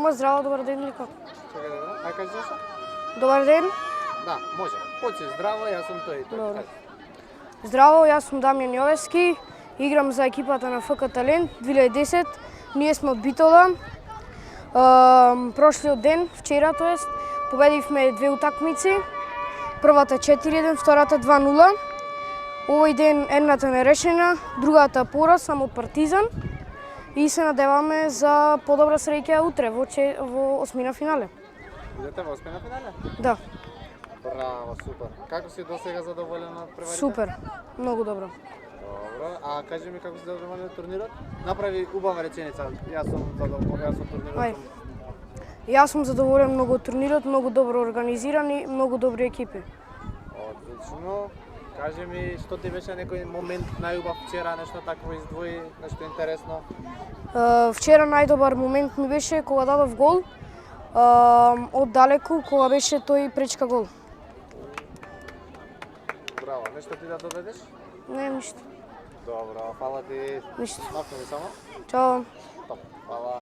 Ама здраво, добар ден или како? Чекај да видам. Ај кажи зашто? Добар ден. Да, може. Почи здраво, јас сум тој и тој. Добро. Кажи. Здраво, јас сум Дамјан Јовески. Играм за екипата на ФК Талент 2010. Ние сме од Битола. Прошлиот ден, вчера тоест, победивме две утакмици. Првата 4-1, втората 2-0. Овој ден едната нерешена, другата пораз само од Партизан. И се надеваме за подобра среќа утре во осмина финале. Идете во осмина финале? Да, Браво, супер. Како си досега задоволен од преварите? супер, многу добро. Добро. А кажи ми како си задоволен од турнирот? Направи убава реченица. Јас сум задоволен од турнирот. Ај. Јас сум задоволен многу од турнирот, многу добро организиран и многу добри екипи. Одлично. Кажи ми што ти беше некој момент најубав вчера, нешто такво издвои, нешто интересно? Вчера најдобар момент ми беше кога дадов гол од далеку, кога беше тој пречка гол. Браво. Нешто ти да додадеш? Не, ништо. Добро, фала ти. Ништо. Настави само. Чао. Топ. Фала.